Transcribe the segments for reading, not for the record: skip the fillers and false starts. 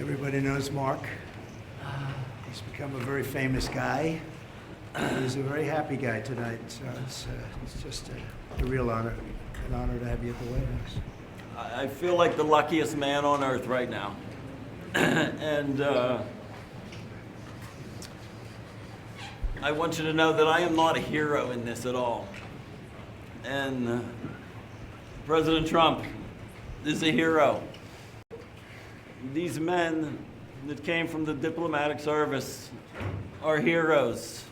Everybody knows Marc. He's become a very famous guy. He's a very happy guy tonight, so it's just a real honor, an honor to have you at the White House. I feel like the luckiest man on earth right now. And I want you to know that I am not a hero in this at all. And President Trump is a hero. These men that came from the diplomatic service are heroes.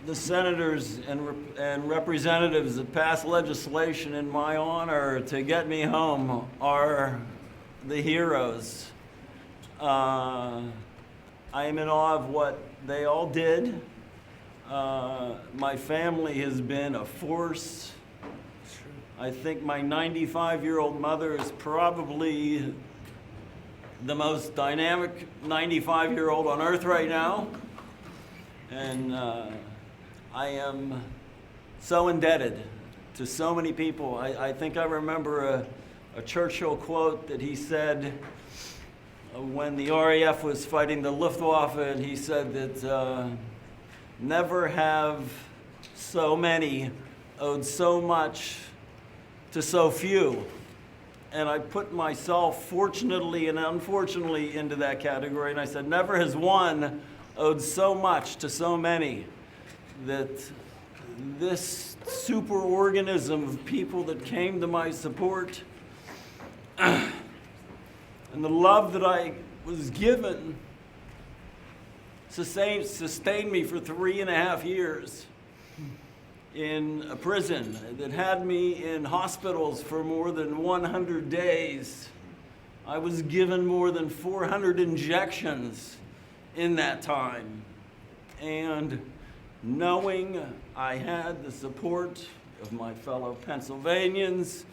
The senators and representatives that passed legislation in my honor to get me home are the heroes. I am in awe of what they all did. My family has been a force. I think my 95-year-old mother is probably the most dynamic 95-year-old on earth right now. And I am so indebted to so many people. I think I remember a Churchill quote that he said when the RAF was fighting the Luftwaffe, and he said that never have so many owed so much to so few. And I put myself, fortunately and unfortunately, into that category, and I said, never has one owed so much to so many, that this superorganism of people that came to my support and the love that I was given sustained me for 3.5 years in a prison, that had me in hospitals for more than 100 days. I was given more than 400 injections in that time. And knowing I had the support of my fellow Pennsylvanians,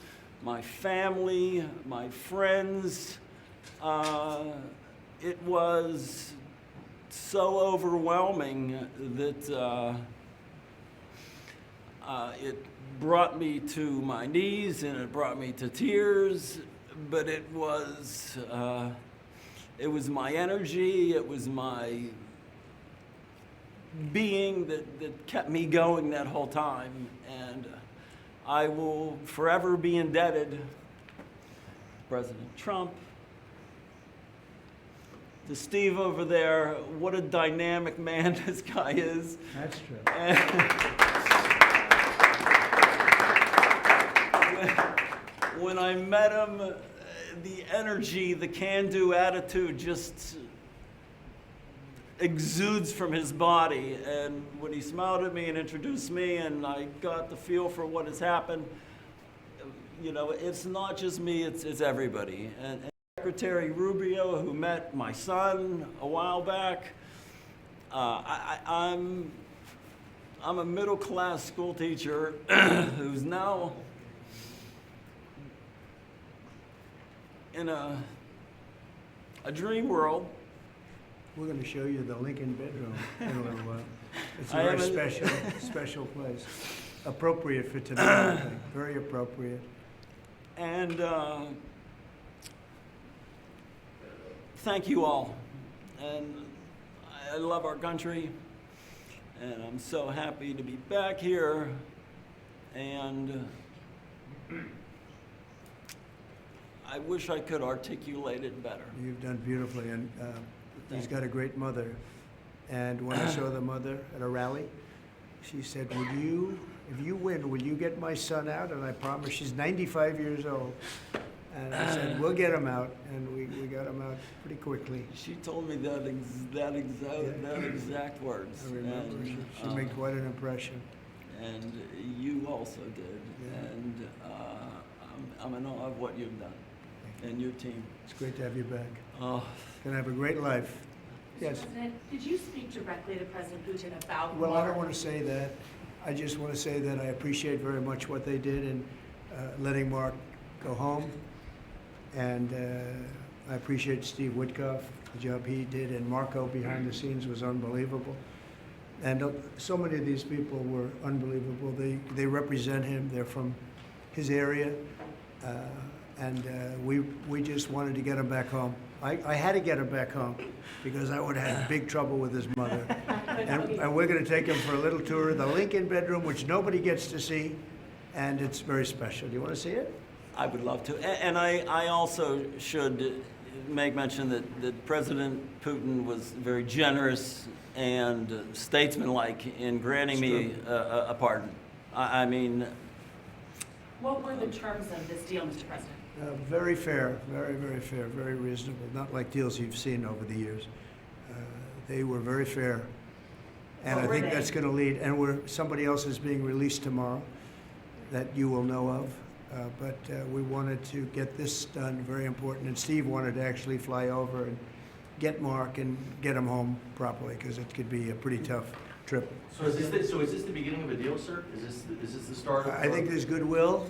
my family, my friends, it was so overwhelming that it brought me to my knees and it brought me to tears, but it was my energy, it was my being that kept me going that whole time. And I will forever be indebted to President Trump, to Steve over there. What a dynamic man this guy is. That's true. When I met him, the energy, the can-do attitude just exudes from his body. And when he smiled at me and introduced me, and I got the feel for what has happened, you know, it's not just me, it's everybody. And Secretary Rubio, who met my son a while back, I'm a middle-class school teacher who's now in a dream world. We're going to show you the Lincoln bedroom in a little while. It's a very special place. Appropriate for tonight, I think. Very appropriate. And thank you all. And I love our country. And I'm so happy to be back here. And I wish I could articulate it better. You've done beautifully, and he's got a great mother. And when I saw the mother at a rally, she said, if you win, will you get my son out? And I promised. She's 95 years old. And I said, we'll get him out. And we got him out pretty quickly. She told me that exact words. I remember. And, she made quite an impression. And you also did. Yeah. And I'm in awe of what you've done. And your team. It's great to have you back. Oh. Gonna have a great life. Yes. President, did you speak directly to President Putin about? Well, I don't want to say that. I just want to say that I appreciate very much what they did in letting Marc go home, and I appreciate Steve Witkoff, the job he did, and Marco behind the scenes was unbelievable. And so many of these people were unbelievable. They represent him. They're from his area. And we just wanted to get him back home. I had to get him back home because I would have had big trouble with his mother. And we're going to take him for a little tour of the Lincoln bedroom, which nobody gets to see, and it's very special. Do you want to see it? I would love to. And I also should make mention that President Putin was very generous and statesmanlike in granting me a pardon. I mean... What were the terms of this deal, Mr. President? Very fair, very, very fair, very reasonable, not like deals you've seen over the years. They were very fair. And What I were think they? that's going to lead, and somebody else is being released tomorrow that you will know of. But we wanted to get this done, very important. And Steve wanted to actually fly over and get Mark and get him home properly, because it could be a pretty tough trip. So is this the beginning of a deal, sir? Is this the start of? I think there's goodwill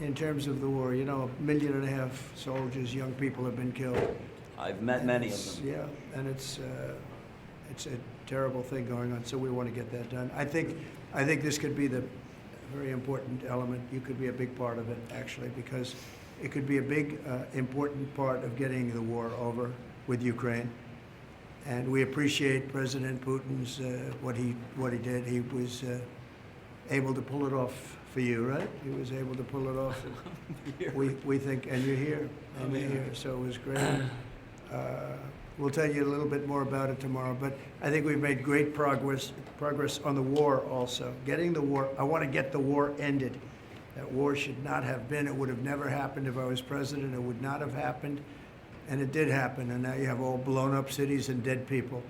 in terms of the war. You know, 1.5 million soldiers, young people have been killed. I've met many of them. Yeah, and it's a terrible thing going on, so we want to get that done. I think this could be the very important element. You could be a big part of it, actually, because it could be a big, important part of getting the war over with Ukraine. And we appreciate President Putin's what he did. He was able to pull it off for you, right? He was able to pull it off. We think, and you're here, and you're here, so it was great. We'll tell you a little bit more about it tomorrow, but I think we've made great progress on the war also. Getting the war, I want to get the war ended. That war should not have been. It would have never happened if I was president. It would not have happened, and it did happen, and now you have all blown up cities and dead people.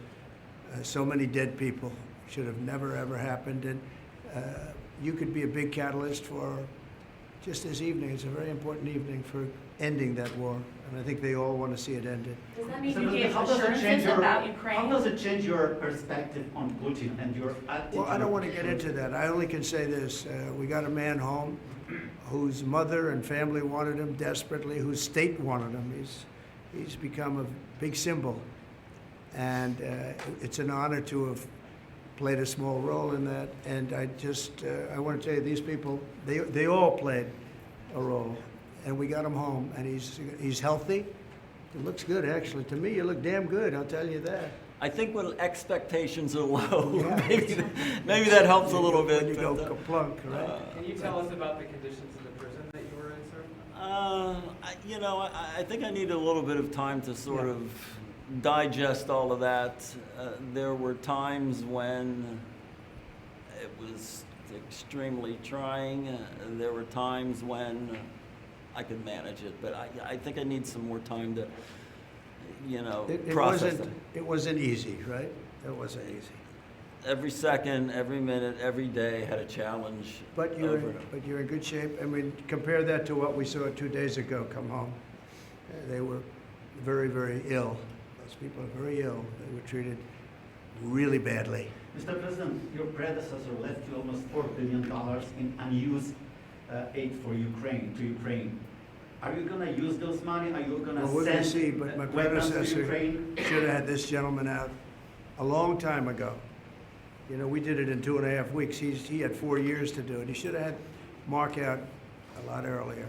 So many dead people. Should have never, ever happened, and you could be a big catalyst for just this evening. It's a very important evening for ending that war, and I think they all want to see it ended. Does that mean So you gave how does it change assurances about Ukraine? How does it change your perspective on Putin and your attitude? Well, I don't want to get into that. I only can say this. We got a man home whose mother and family wanted him desperately, whose state wanted him. He's become a big symbol, and it's an honor to have played a small role in that. And I want to tell you, these people, they all played a role, and we got him home, and he's healthy. It looks good, actually. To me, you look damn good, I'll tell you that. I think when expectations are low, Yeah. maybe that helps a little bit. When you go but, kaplunk, right? Can you tell us about the conditions in the prison that you were in, sir? I think I need a little bit of time to sort of digest all of that. There were times when it was extremely trying. There were times when I could manage it, but I think I need some more time to, process it. It wasn't easy, right? It wasn't easy. Every second, every minute, every day had a challenge. But you're in good shape. I mean, compare that to what we saw 2 days ago come home. They were very, very ill. Those people are very ill. They were treated really badly. Mr. President, your predecessor left you almost $4 billion in unused aid for Ukraine. Are you going to use those money? Are you going to Well, we're going to send see, but my weapons to predecessor Ukraine? should have had this gentleman out a long time ago. You know, we did it in 2.5 weeks. He had 4 years to do it. He should have had Mark out a lot earlier.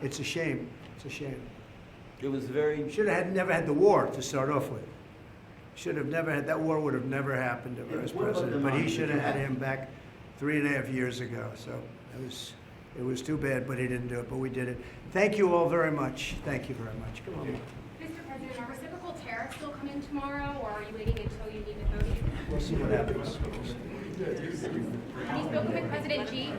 It's a shame. It's a shame. It was very. Should have never had the war to start off with. Should have never had, that war would have never happened if I was What about president. the But he money should that have you had had? him back 3.5 years ago. So it was too bad, but he didn't do it, but we did it. Thank you all very much. Thank you very much. Come on. Mr. President, are reciprocal tariffs still come in tomorrow, or are you waiting until you need to vote? We'll see what happens. Have you spoken with President Xi?